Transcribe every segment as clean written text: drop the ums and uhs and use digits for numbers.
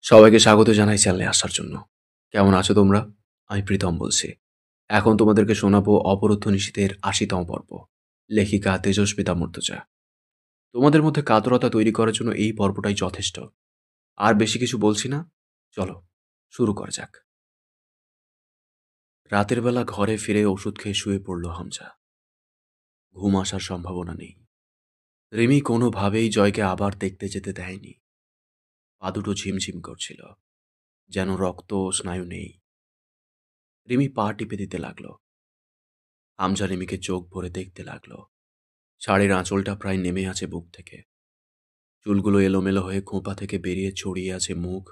সবাইকে স্বাগত জানাই চ্যানেলে আসার জন্য। কেমন আছো তোমরা? আমি প্রীতম বলছি। এখন তোমাদেরকে শোনাবো অবরুদ্ধ নিশীথের ৮০তম পর্ব। লেখিকা তেজস্বিতা মুর্তজা। তোমাদের মধ্যে কাতরতা তৈরি করার জন্য এই পর্বটাই যথেষ্ট। আর বেশি কিছু বলছি না। চলো, শুরু করা যাক। রাতের বেলা ঘরে ফিরে ওষুধ খেয়ে শুয়ে পড়ল হামজা। ঘুম আসার সম্ভাবনা নেই। রিমি কোনোভাবেই জয়কে আবার দেখতে যেতে দেয়নি। পা দুটো ঝিমঝিম করছিল, যেন রক্ত ও স্নায়ু নেই। রিমি পা টিপে দিতে লাগলো। হামজা রিমিকে চোখ ভরে দেখতে লাগলো। শাড়ির আঁচলটা প্রায় নেমে আছে বুক থেকে। চুলগুলো এলোমেলো হয়ে খোঁপা থেকে বেরিয়ে ছড়িয়ে আছে মুখ,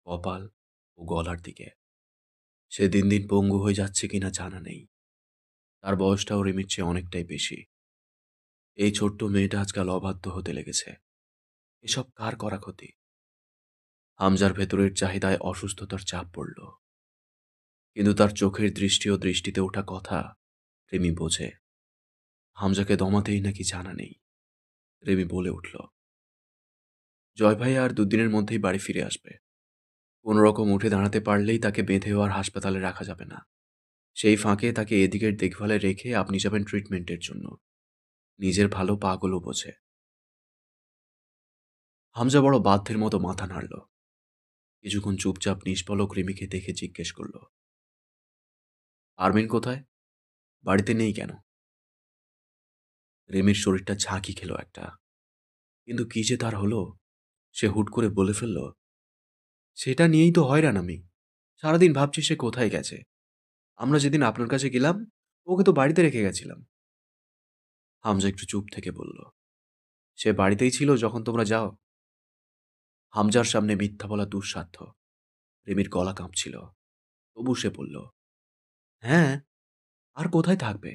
কপাল ও গলার দিকে। সে দিন দিন পঙ্গু হয়ে যাচ্ছে কিনা জানা নেই। তার বয়সটাও রিমির চেয়ে অনেকটাই বেশি। এই ছোট্ট মেয়েটা আজকাল অবাধ্য হতে লেগেছে। এসব কার করা ক্ষতি? হামজার ভেতরের চাহিদায় অসুস্থতার চাপ পড়ল, কিন্তু তার চোখের দৃষ্টি ও দৃষ্টিতে ওঠা কথা রিমি বোঝে। হামজাকে দমাতেই নাকি জানা নেই। রিমি বলে উঠল, জয় ভাই আর দুদিনের মধ্যেই বাড়ি ফিরে আসবে। কোনো রকম উঠে দাঁড়াতে পারলেই তাকে বেঁধেও আর হাসপাতালে রাখা যাবে না। সেই ফাঁকে তাকে এদিকের দেখভালে রেখে আপনি যাবেন ট্রিটমেন্টের জন্য। নিজের ভালো পাগলও বোঝে। হামজা বড় বাধ্যের মতো মাথা নাড়ল। কিছুক্ষণ চুপচাপ নিষ্পলক রিমিকে দেখে জিজ্ঞেস করল, আরমিন কোথায়? বাড়িতে নেই কেন? রিমির শরীরটা ঝাঁকি খেল একটা। কিন্তু কি যে তার হলো, সে হুট করে বলে ফেলল, সেটা নিয়েই তো হয়রান আমি। সারাদিন ভাবছি সে কোথায় গেছে। আমরা যেদিন আপনার কাছে গেলাম, ওকে তো বাড়িতে রেখে গেছিলাম। হামজা একটু চুপ থেকে বলল, সে বাড়িতেই ছিল যখন তোমরা যাও। হামজার সামনে মিথ্যা বলা দুঃসাধ্য। রিমির গলা কাঁপছিল। তবু সে বলল, হ্যাঁ, আর কোথায় থাকবে?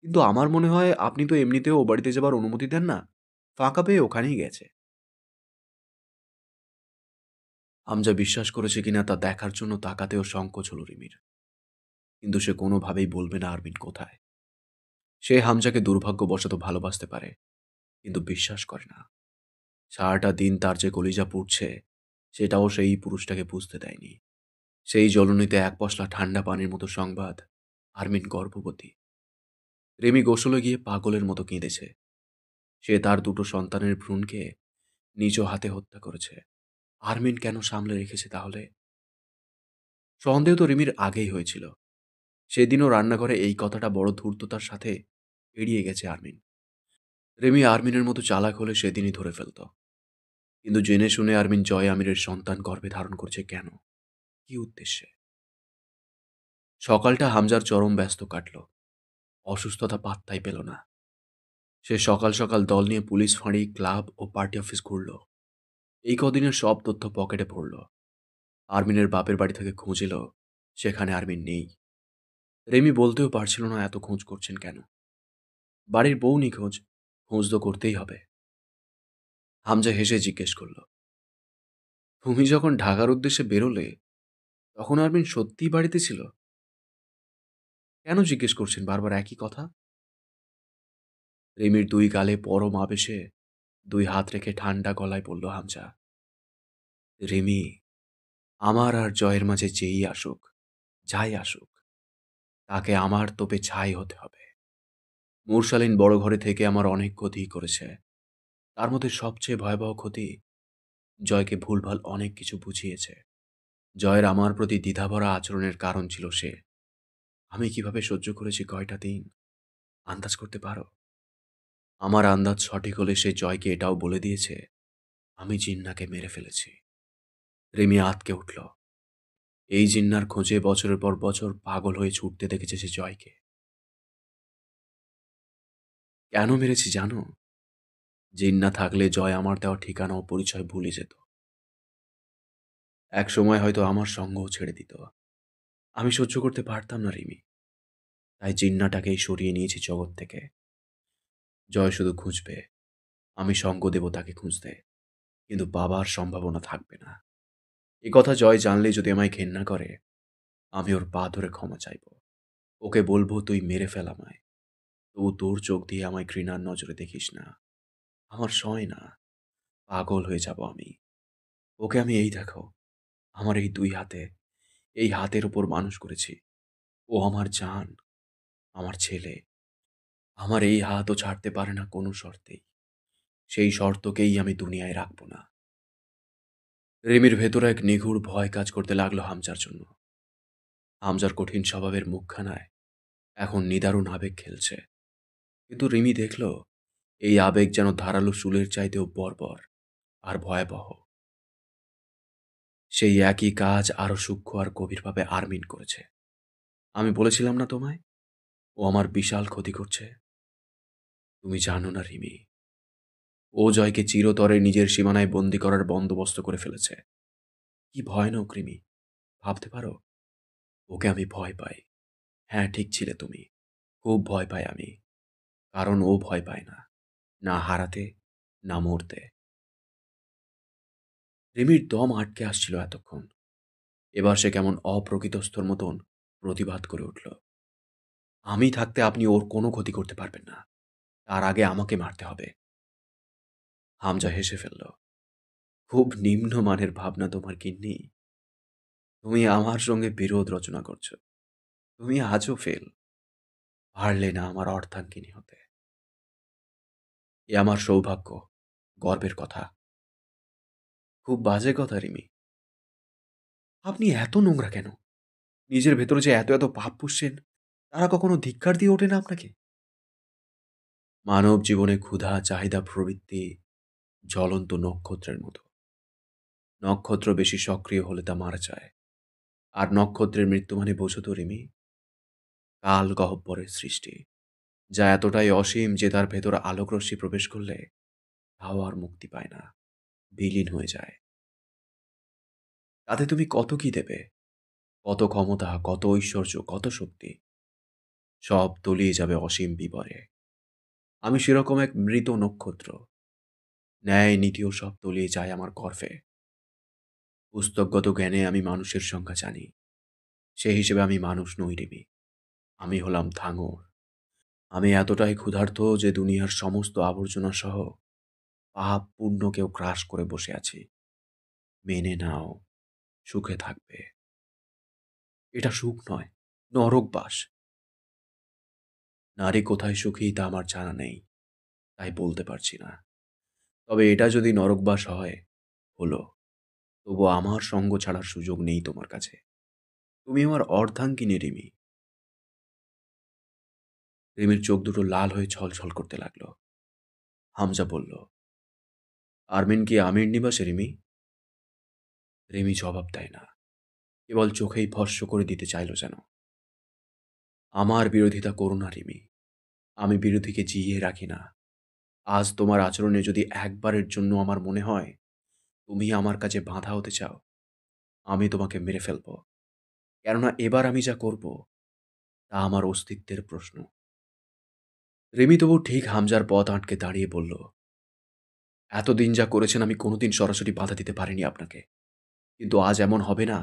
কিন্তু আমার মনে হয় আপনি তো এমনিতেও ও বাড়িতে যাবার অনুমতি দেন না। ফাঁকা পেয়ে ওখানেই গেছে। হামজা বিশ্বাস করেছে কিনা তা দেখার জন্য তাকাতেও সংকোচ হল রিমির। কিন্তু সে কোনোভাবেই বলবে না আরমিন কোথায়। সে হামজাকে দুর্ভাগ্যবশত ভালোবাসতে পারে, কিন্তু বিশ্বাস করে না। সারাটা দিন তার যে কলিজা পুড়ছে, সেটাও সেই পুরুষটাকে বুঝতে দেয়নি। সেই জ্বলনিতে এক পশলা ঠান্ডা পানির মতো সংবাদ, আরমিন গর্ভবতী। রিমি গোসলে গিয়ে পাগলের মতো কেঁদেছে। সে তার দুটো সন্তানের ভ্রূণকে নিজ হাতে হত্যা করেছে। আরমিন কেন সামলে রেখেছে তাহলে? সন্দেহ তো রিমির আগেই হয়েছিল। সেদিনও রান্নাঘরে এই কথাটা বড় ধূর্ততার সাথে এড়িয়ে গেছে আরমিন। রিমি আরমিনের মতো চালাক হলে সেদিনই ধরে ফেলত। কিন্তু জেনে শুনে আরমিন জয় আমিরের সন্তান গর্ভে ধারণ করছে কেন? কি উদ্দেশ্যে? সকালটা হামজার চরম ব্যস্ত কাটল। অসুস্থতা পাত্তাই পেল না। সে সকাল সকাল দল নিয়ে পুলিশ ফাঁড়ি, ক্লাব ও পার্টি অফিস ঘুরল। এই কদিনের সব তথ্য পকেটে পড়ল। আরমিনের বাপের বাড়ি থেকে খোঁজ এলো, সেখানে আরমিন নেই। রেমি বলতেও পারছিল না এত খোঁজ করছেন কেন। বাড়ির বউ নিখোঁজ, খোঁজ তো করতেই হবে। হামজা হেসে জিজ্ঞেস করল, তুমি যখন ঢাকার উদ্দেশ্যে বেরোলে, তখন আরমিন সত্যিই বাড়িতে ছিল? কেন জিজ্ঞেস করছেন বারবার একই কথা? রেমির দুই গালে পরম আবেশে দুই হাত রেখে ঠান্ডা গলায় বলল হামজা, রিমি, আমার আর জয়ের মাঝে যেই আসুক, যাই আসুক, তাকে আমার তোপে ছাই হতে হবে। মুরসালিন বড় ঘরে থেকে আমার অনেক ক্ষতিই করেছে। তার মধ্যে সবচেয়ে ভয়াবহ ক্ষতি, জয়কে ভুলভাল অনেক কিছু বুঝিয়েছে। জয়ের আমার প্রতি দ্বিধাভরা আচরণের কারণ ছিল সে। আমি কিভাবে সহ্য করেছি কয়টা দিন, আন্দাজ করতে পারো? আমার আন্দাজ সঠিক হলে সে জয়কে এটাও বলে দিয়েছে আমি জিন্নাকে মেরে ফেলেছি। রিমি আঁতকে উঠল। এই জিন্নার খোঁজে বছরের পর বছর পাগল হয়ে ছুটতে দেখেছে সে জয়কে। কেন মেরেছি জানো? জিন্না থাকলে জয় আমার দেওয়া ঠিকানা ও পরিচয় ভুলে যেত। এক সময় হয়তো আমার সঙ্গও ছেড়ে দিত। আমি সহ্য করতে পারতাম না রিমি। তাই জিন্নাটাকেই সরিয়ে নিয়েছি জগৎ থেকে। জয় শুধু খুঁজবে, আমি সঙ্গ দেব তাকে খুঁজতে, কিন্তু বাবার সম্ভাবনা থাকবে না। এ কথা জয় জানলেই যদি আমায় ঘেন্না করে, আমি ওর পা ধরে ক্ষমা চাইব। ওকে বলবো, তুই মেরে ফেল আমায়, তবু তোর চোখ দিয়ে আমায় ঘৃণার নজরে দেখিস না। আমার সয় না, পাগল হয়ে যাব আমি। ওকে আমি এই দেখো, আমার এই দুই হাতে, এই হাতের উপর মানুষ করেছি। ও আমার জান, আমার ছেলে। আমার এই হাতও ছাড়তে পারে না কোনো শর্তেই। সেই শর্তকেই আমি দুনিয়ায় রাখব না। রিমির ভেতরে এক নিগূঢ় ভয় কাজ করতে লাগলো হামজার জন্য। হামজার কঠিন স্বভাবের মুখখানায় এখন নিদারুণ আবেগ খেলছে। কিন্তু রিমি দেখল, এই আবেগ যেন ধারালো চুলের চাইতেও বর্বর আর ভয়াবহ। সেই একই কাজ আরো সূক্ষ্ম আর গভীরভাবে আরমিন করেছে। আমি বলেছিলাম না তোমায়, ও আমার বিশাল ক্ষতি করছে? তুমি জানো না রিমি, ও জয়কে চিরতরে নিজের সীমানায় বন্দি করার বন্দোবস্ত করে ফেলেছে। কি ভয়ানক রিমি, ভাবতে পারো? ওকে আমি ভয় পাই। হ্যাঁ, ঠিক ছিলে তুমি। খুব ভয় পাই আমি। কারণ ও ভয় পায় না, না হারাতে, না মরতে। রিমির দম আটকে আসছিল এতক্ষণ। এবার সে কেমন অপ্রকৃতস্থর মতন প্রতিবাদ করে উঠল। আমি থাকতে আপনি ওর কোনো ক্ষতি করতে পারবেন না। তার আগে আমাকে মারতে হবে। হামজা হেসে ফেলল। খুব নিম্নমানের ভাবনা তোমার গিন্নি। তুমি আমার সঙ্গে বিরোধ রচনা করছো। তুমি আজও ফেল। পারলে না আমার অর্ধাঙ্গিনী হতে। এ আমার সৌভাগ্য, গর্বের কথা। খুব বাজে কথা রিমি। আপনি এত নোংরা কেন? নিজের ভেতরে যে এত এত পাপ পুষছেন, তারা কখনো ধিক্কার দিয়ে ওঠে না আপনাকে? মানব জীবনে ক্ষুধা, চাহিদা প্রবৃত্তি জ্বলন্ত নক্ষত্রের মতো। নক্ষত্র বেশি সক্রিয় হলে তা মারা যায়। আর নক্ষত্রের মৃত্যু মানে বোঝো তো রিমি, কাল গহ্বরের সৃষ্টি, যা এতটাই অসীম যে তার ভেতর আলোকরশ্মি প্রবেশ করলে তাও আর মুক্তি পায় না, বিলীন হয়ে যায়। তাতে তুমি কত কি দেবে? কত ক্ষমতা, কত ঐশ্বর্য, কত শক্তি, সব তলিয়ে যাবে অসীম বিবরে। আমি সেরকম এক মৃত নক্ষত্র। ন্যায় নীতিও সব তলিয়ে যায় আমার গর্ভে। পুস্তকগত জ্ঞানে আমি মানুষের সংখ্যা জানি। সেই হিসেবে আমি মানুষ নই রিমি। আমি হলাম ধাঙর। আমি এতটাই ক্ষুধার্ত যে দুনিয়ার সমস্ত আবর্জনা সহ পাপ পুণ্যকেও গ্রাস করে বসে আছি। মেনে নাও, সুখে থাকবে। এটা সুখ নয়, নরকবাস। নারী কোথায় সুখী তা আমার জানা নেই, তাই বলতে পারছি না। তবে এটা যদি নরকবাস হয়, হলো। তবু আমার সঙ্গ ছাড়ার সুযোগ নেই তোমার কাছে। তুমি আমার অর্ধাঙ্গিনী রিমি। রিমির চোখ দুটো লাল হয়ে ছলছল করতে লাগলো। হামজা বলল, আরমিন কি আমির নিবাসে রিমি? রিমি জবাব দেয় না, কেবল চোখেই ভস্য করে দিতে চাইল যেন। আমার বিরোধিতা করো না রিমি। আমি বিরোধীকে জিইয়ে রাখি না। আজ তোমার আচরণে যদি একবারের জন্য আমার মনে হয় তুমি আমার কাছে বাঁধা হতে চাও, আমি তোমাকে মেরে ফেলব। কেননা এবার আমি যা করব তা আমার অস্তিত্বের প্রশ্ন। রিমি তবু ঠিক হামজার পথ আটকে দাঁড়িয়ে বলল, এতদিন যা করেছেন আমি কোনোদিন সরাসরি বাধা দিতে পারিনি আপনাকে। কিন্তু আজ এমন হবে না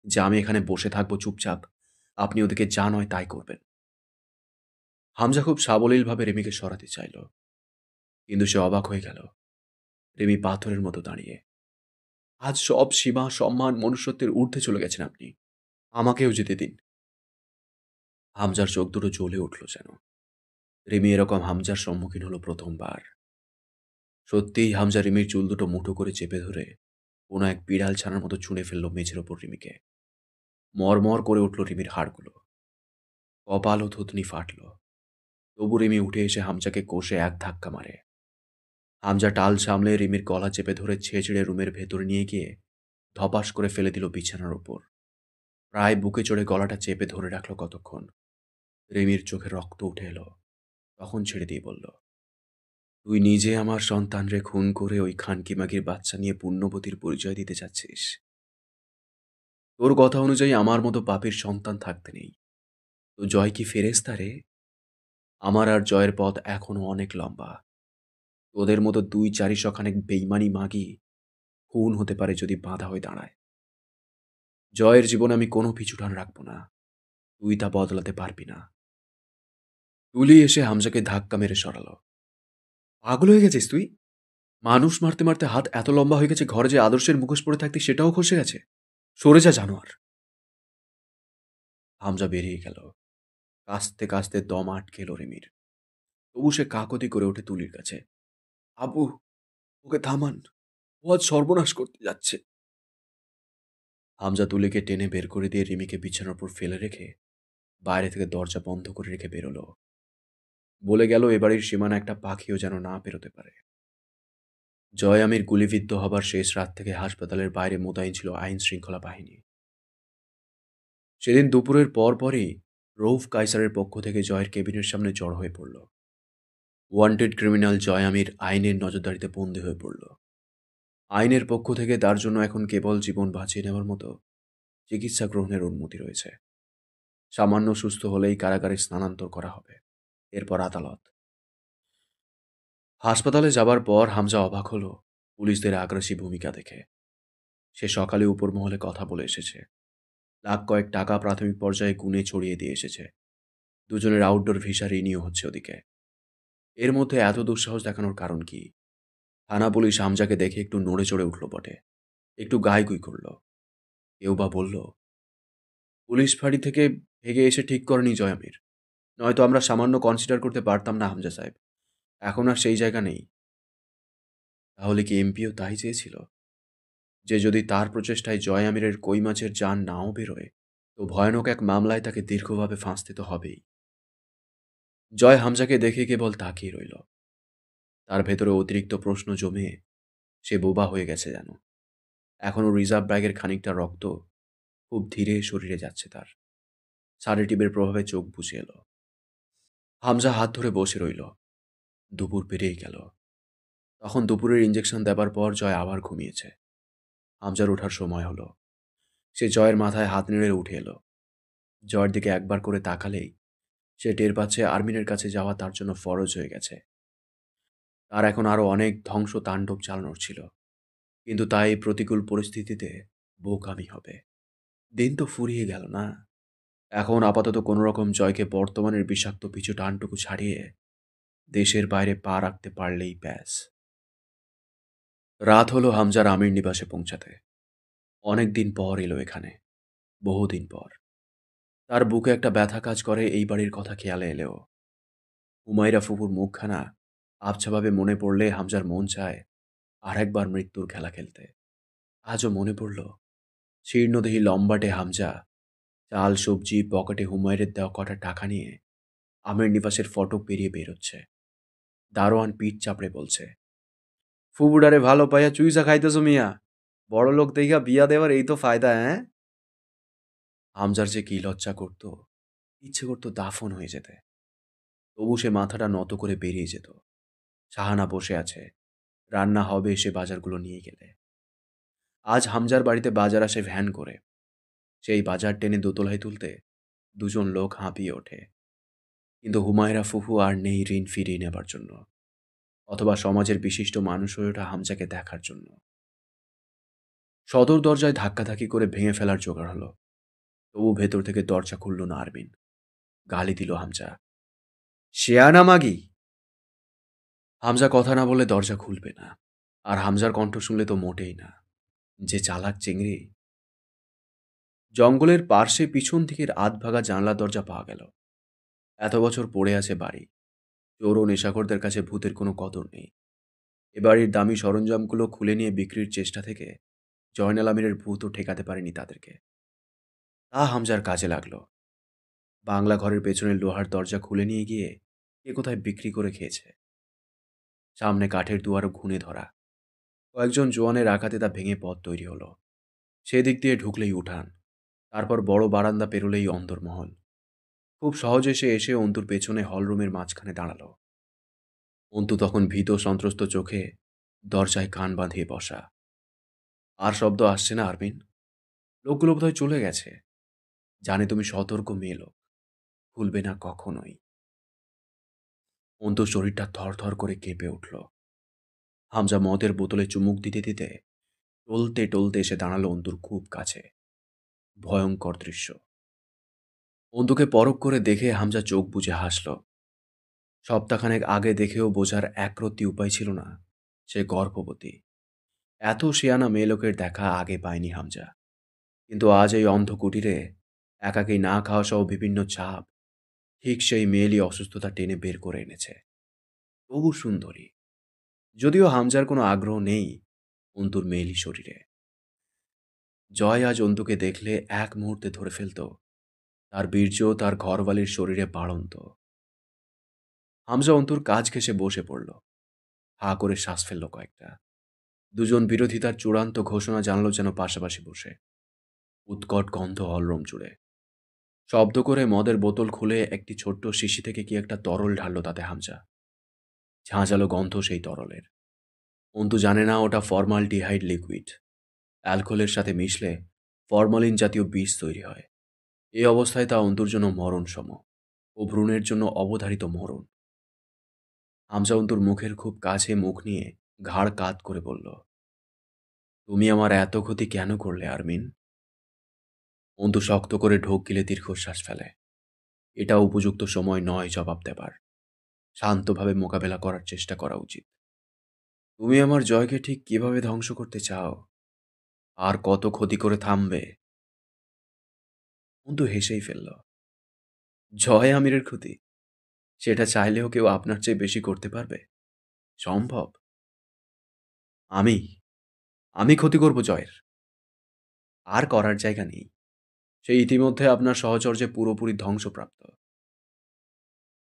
যে আমি এখানে বসে থাকবো চুপচাপ, আপনি ওদিকে যা নয় তাই করবেন। হামজা খুব সাবলীলভাবে রিমিকে সরাতে চাইল, কিন্তু সে অবাক হয়ে গেল। রিমি পাথরের মতো দাঁড়িয়ে। আজ সব সীমা, সম্মান, মনুষ্যত্বের ঊর্ধ্বে চলে গেছেন আপনি। আমাকেও যেতে দিন। হামজার চোখ দুটো জ্বলে উঠল যেন। রিমি এরকম হামজার সম্মুখীন হলো প্রথমবার। সত্যিই হামজা রিমির চুল দুটো মুঠো করে চেপে ধরে কোনো এক বিড়াল ছানার মতো ছুঁড়ে ফেলল মেঝের ওপর রিমিকে। মরমর করে উঠল রিমির হাড়গুলো। কপাল ও থুতনি ফাটল। তবু রিমি উঠে এসে হামজাকে কষে এক ধাক্কা মারে। হামজা টাল সামলে রিমির গলা চেপে ধরে ছেঁচড়ে রুমের ভেতরে নিয়ে গিয়ে ধপাস করে ফেলে দিল বিছানার ওপর। প্রায় বুকে চড়ে গলাটা চেপে ধরে রাখল কতক্ষণ। রিমির চোখে রক্ত উঠে এলো। তখন ছেড়ে দিয়ে বলল, তুই নিজে আমার সন্তানরে খুন করে ওই খানকিমাগির বাচ্চা নিয়ে পুণ্যবতীর পরিচয় দিতে চাচ্ছিস? তোর কথা অনুযায়ী আমার মতো পাপীর সন্তান থাকতে নেই। তো জয় কি ফেরেশতা রে? আমার আর জয়ের পথ এখনো অনেক লম্বা। তোদের মতো দুই চারিশখানেক বেইমানি মাগি খুন হতে পারে যদি বাধা হয়ে দাঁড়ায়। জয়ের জীবনে আমি কোনো পিছুটান রাখবো না। তুই তা বদলাতে পারবি না। তুলি এসে হামজাকে ধাক্কা মেরে সরালো। পাগল হয়ে গেছিস তুই? মানুষ মারতে মারতে হাত এত লম্বা হয়ে গেছে, ঘরে যে আদর্শের মুখোশ পরে থাকতি সেটাও খসে গেছে। সরে যা জানোয়ার। হামজা বেরিয়ে গেল। কাস্তে কাস্তে দম আটকে এলো রিমির। তবু সে কাকতি করে ওঠে তুলির কাছে। আবু, ওকে থামান, ও আজ সর্বনাশ করতে যাচ্ছে। হামজা তুলিকে টেনে বের করে দিয়ে রিমিকে বিছানার উপর ফেলে রেখে বাইরে থেকে দরজা বন্ধ করে রেখে বেরোলো। বলে গেল এ বাড়ির সীমানা একটা পাখিও যেন না পেরোতে পারে। জয় আমির গুলিবিদ্ধ হবার শেষ রাত থেকে হাসপাতালের বাইরে মোতায়েন ছিল আইন শৃঙ্খলা বাহিনী। সেদিন দুপুরের পরপরই রউফ কায়সারের পক্ষ থেকে জয়ের কেবিনের সামনে জড়ো হয়ে পড়ল। ওয়ান্টেড ক্রিমিনাল জয় আমির আইনের নজরদারিতে বন্দী হয়ে পড়ল। আইনের পক্ষ থেকে তার জন্য এখন কেবল জীবন বাঁচিয়ে নেওয়ার মতো চিকিৎসা গ্রহণের অনুমতি রয়েছে। সামান্য সুস্থ হলেই কারাগারে স্থানান্তর করা হবে, এরপর আদালত। হাসপাতালে যাবার পর হামজা অবাক হলো পুলিশদের আগ্রাসী ভূমিকা দেখে। সে সকালে উপর মহলে কথা বলে এসেছে, লাখ কয়েক টাকা প্রাথমিক পর্যায়ে গুনে ছড়িয়ে দিয়ে এসেছে। দুজনের আউটডোর ভিসা রিনিউ হচ্ছে ওদিকে। এর মধ্যে এত দুঃসাহস দেখানোর কারণ কি? থানা পুলিশ হামজাকে দেখে একটু নড়ে চড়ে উঠল বটে, একটু গাইগুই করল। কেউ বা বলল, পুলিশ ফাঁড়ি থেকে ভেগে এসে ঠিক করেনি জয় আমির, নয়তো আমরা সামান্য কনসিডার করতে পারতাম না হামজা সাহেব। এখন আর সেই জায়গা নেই। তাহলে কি এমপিও তাই চেয়েছিল, যে যদি তার প্রচেষ্টায় জয় আমিরের কই মাছের জান নাও বেরোয়, তো ভয়ানক এক মামলায় তাকে দীর্ঘভাবে ফাঁসতে তো হবেই। জয় হামজাকে দেখে কেবল তাকিয়ে রইল। তার ভেতরে অতিরিক্ত প্রশ্ন জমে সে বোবা হয়ে গেছে যেন। এখনও রিজার্ভ ব্যাগের খানিকটা রক্ত খুব ধীরে শরীরে যাচ্ছে তার। সাডেটিভের প্রভাবে চোখ বুজে এলো। হামজা হাত ধরে বসে রইল। দুপুর পেরিয়ে গেল। তখন দুপুরের ইঞ্জেকশন দেবার পর জয় আবার ঘুমিয়েছে। হামজার ওঠার সময় হলো। সে জয়ের মাথায় হাত নেড়ে উঠে এলো। জয়ের দিকে একবার করে তাকালেই সে টের পাচ্ছে আর্মিনের কাছে যাওয়া তার জন্য ফরজ হয়ে গেছে। তার এখন আরও অনেক ধ্বংস তাণ্ডব চালানোর ছিল, কিন্তু তাই এই প্রতিকূল পরিস্থিতিতে বোকামি হবে। দিন তো ফুরিয়ে গেল না। এখন আপাতত কোনো রকম জয়কে বর্তমানের বিষাক্ত পিছু টানটুকু ছাড়িয়ে দেশের বাইরে পা রাখতে পারলেই ব্যাস। রাত হলো হামজার আমির নিবাসে পৌঁছাতে। অনেক দিন পর এলো এখানে, বহুদিন পর। তার বুকে একটা ব্যথা কাজ করে এই বাড়ির কথা খেয়ালে এলেও। হুমায়রা ফুপুর মুখখানা আবছাভাবে মনে পড়লে হামজার মন চায় আর একবার মৃত্যুর খেলা খেলতে। আজও মনে পড়ল শীর্ণদেহী লম্বাটে হামজা চাল সবজি পকেটে হুমায়রের দেওয়া কটা টাকা নিয়ে আমির নিবাসের ফটক পেরিয়ে বেরোচ্ছে। দারোয়ান পিঠ চাপড়ে বলছে, ফুবুডারে ভালো পাইয়া চুইসা খাইতেছো মিয়া, বড় লোক দেইখা বিয়া দেওয়ার এই তো ফায়দা। হামজার যে কি লজ্জা করত, ইচ্ছে করতো দাফন হয়ে যেতে। তবু সে মাথাটা নত করে বেরিয়ে যেত। শাহানা বসে আছে, রান্না হবে সে বাজারগুলো নিয়ে গেলে। আজ হামজার বাড়িতে বাজার আসে ভ্যান করে। সেই বাজার টেনে দোতলায় তুলতে দুজন লোক হাঁপিয়ে ওঠে। কিন্তু হুমায়রা ফুফু আর নেই ঋণ ফিরিয়ে নেবার জন্য, অথবা সমাজের বিশিষ্ট মানুষ হয়ে ওঠা হামজাকে দেখার জন্য। সদর দরজায় ধাক্কাধাক্কি করে ভেঙে ফেলার জোগাড় হলো। তবু ভেতর থেকে দরজা খুলল না আরবিন। গালি দিল হামজা, শেয়ানা মাগি। হামজা কথা না বলে দরজা খুলবে না। আর হামজার কণ্ঠ শুনলে তো মোটেই না। যে চালাক চিংড়ি। জঙ্গলের পার্শ্বে পিছন দিকের আধভাঙা জানলা দরজা পাওয়া গেল। এত বছর পড়ে আছে বাড়ি। চোর ও নেশাখোরদের কাছে ভূতের কোনো কদর নেই। এ বাড়ির দামি সরঞ্জামগুলো খুলে নিয়ে বিক্রির চেষ্টা থেকে জয়নাল আমিরের ভূতও ঠেকাতে পারেনি তাদেরকে। তা হামজার কাজে লাগলো। বাংলা ঘরের পেছনের লোহার দরজা খুলে নিয়ে গিয়ে কে কোথায় বিক্রি করে খেয়েছে। সামনে কাঠের দুয়ারও ঘুণে ধরা। কয়েকজন জোয়ানের আঘাতে তা ভেঙে পথ তৈরি হলো। সেদিক দিয়ে ঢুকলেই উঠান, তারপর বড় বারান্দা পেরোলেই অন্দরমহল। খুব সহজে সে এসে অন্তুর পেছনে হলরুমের মাঝখানে দাঁড়ালো। অন্তু তখন ভীত সন্ত্রস্ত চোখে দরজায় কান বাঁধিয়ে বসা। আর শব্দ আসছে না আরবিন। লোকগুলো বোধহয় চলে গেছে। জানে তুমি সতর্ক মেয়ে লোক, ভুলবে না কখনোই। অন্তুর শরীরটা থরথর করে কেঁপে উঠল। হামজা মদের বোতলে চুমুক দিতে দিতে টলতে টলতে এসে দাঁড়ালো অন্তুর খুব কাছে। ভয়ঙ্কর দৃশ্য। অন্তুকে পরখ করে দেখে হামজা চোখ বুজে হাসল। সপ্তাহখানেক আগে দেখেও বোঝার একরত্তি উপায় ছিল না সে গর্ভবতী। এত শিয়ানা মেয়ে লোকের দেখা আগে পায়নি হামজা। কিন্তু আজ এই অন্ধ কুটিরে একাকী না খাওয়া সহ বিভিন্ন চাপ ঠিক সেই মেয়েলি অসুস্থতা টেনে বের করে এনেছে। তবু সুন্দরী, যদিও হামজার কোনো আগ্রহ নেই অন্তুর মেয়েলি শরীরে। জয় আজ অন্তুকে দেখলে এক মুহূর্তে ধরে ফেলত তার বীর্য তার ঘরবালির শরীরে বাড়ন্ত। হামজা অন্তুর কাজ ঘেঁষে বসে পড়ল, হা করে শ্বাস ফেলল কয়েকটা। দুজন বিরোধিতার চূড়ান্ত ঘোষণা জানল যেন পাশাপাশি বসে। উৎকট গন্ধ হলরুম জুড়ে। শব্দ করে মদের বোতল খুলে একটি ছোট্ট শিশি থেকে কি একটা তরল ঢালল তাতে হামজা। ঝাঁঝালো গন্ধ সেই তরলের। অন্তু জানে না ওটা ফরমালডিহাইড লিকুইড। অ্যালকোহলের সাথে মিশলে ফরমালিন জাতীয় বিষ তৈরি হয়। এই অবস্থায় তা অন্তুর জন্য মরণসম ও ভ্রূণের জন্য অবধারিত মরণ। হামজা অন্তুর মুখের খুব কাছে মুখ নিয়ে ঘাড় কাত করে বলল, তুমি আমার এত ক্ষতি কেন করলে আরমিন? অন্তু শক্ত করে ঢোক গিলে দীর্ঘশ্বাস ফেলে। এটা উপযুক্ত সময় নয় জবাব দেবার। শান্তভাবে মোকাবেলা করার চেষ্টা করা উচিত। তুমি আমার জয়কে ঠিক কিভাবে ধ্বংস করতে চাও? আর কত ক্ষতি করে থামবে? অন্তু হেসেই ফেলল। জয় আমিরের ক্ষতি? সেটা চাইলেও কেউ আপনার চেয়ে বেশি করতে পারবে? সম্ভব? আমি আমি ক্ষতি করব জয়ের? আর করার জায়গা নেই। সে ইতিমধ্যে আপনার সহচর্যে পুরোপুরি ধ্বংসপ্রাপ্ত।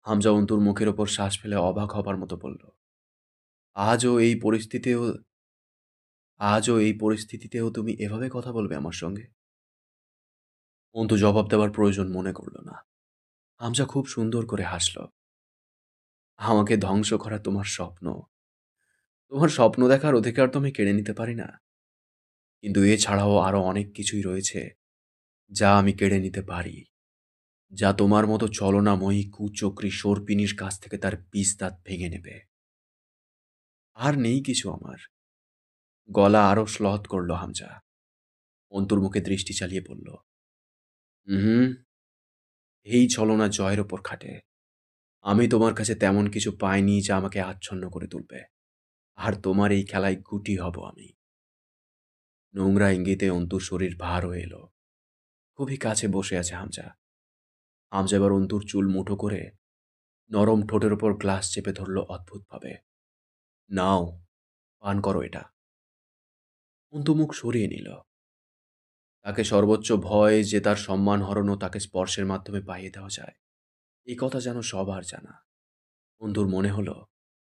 হামজা অন্তুর মুখের ওপর শ্বাস ফেলে অবাক হবার মতো বলল, আজও এই পরিস্থিতিতেও আজও এই পরিস্থিতিতেও তুমি এভাবে কথা বলবে আমার সঙ্গে? অন্তু জবাব দেওয়ার প্রয়োজন মনে করল না। হামজা খুব সুন্দর করে হাসল। আমাকে ধ্বংস করা তোমার স্বপ্ন। তোমার স্বপ্ন দেখার অধিকার তো আমি কেড়ে নিতে পারি না। কিন্তু এছাড়াও আরো অনেক কিছুই রয়েছে যা আমি কেড়ে নিতে পারি, যা তোমার মতো চলনাময়ী কুচক্রী সর্পিনীর কাছ থেকে তার বিষ দাঁত ভেঙে নেবে। আর নেই কিছু আমার। গলা আরো শ্লথ করল হামজা। অন্তুর মুখে দৃষ্টি চালিয়ে বলল, হুম, এই ছলনা জয়ের ওপর খাটে। আমি তোমার কাছে তেমন কিছু পাইনি যা আমাকে আচ্ছন্ন করে তুলবে। আর তোমার এই খেলায় গুটি হব আমি। নোংরা ইঙ্গিতে অন্তুর শরীর ভার হয়ে এলো। খুবই কাছে বসে আছে হামজা। হামজা এবার অন্তুর চুল মুঠো করে নরম ঠোঁটের ওপর গ্লাস চেপে ধরল অদ্ভুতভাবে। নাও, পান করো এটা। অন্তু মুখ সরিয়ে নিল। তাকে সর্বোচ্চ ভয় যে তার সম্মান হরণও তাকে স্পর্শের মাধ্যমে পাইয়ে দেওয়া যায়, এই কথা যেন সবার জানা। বন্ধুর মনে হলো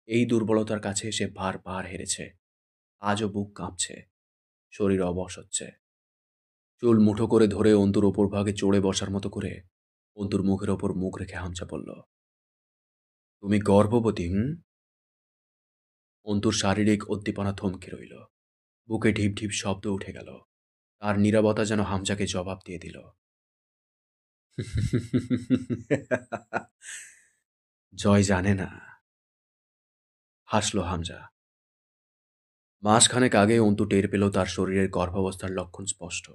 এই দুর্বলতার কাছে সে বারবার হেরেছে। আজও বুক কাঁপছে, শরীর অবশ হচ্ছে। চুল মুঠো করে ধরে অন্তুর ওপর ভাগে চড়ে বসার মতো করে অন্তুর মুখের ওপর মুখ রেখে হামজা বলল, তুমি গর্ভবতী? হুম? অন্তুর শারীরিক উদ্দীপনা থমকে রইল। বুকে ঢিপ ঢিপ শব্দ উঠে গেল। তার নীরবতা যেন হামজাকে জবাব দিয়ে দিল। জয় জানে না, হাসল হামজা। মাসখানেক আগে অন্তু টের পেল তার শরীরের গর্ভাবস্থার লক্ষণ স্পষ্ট।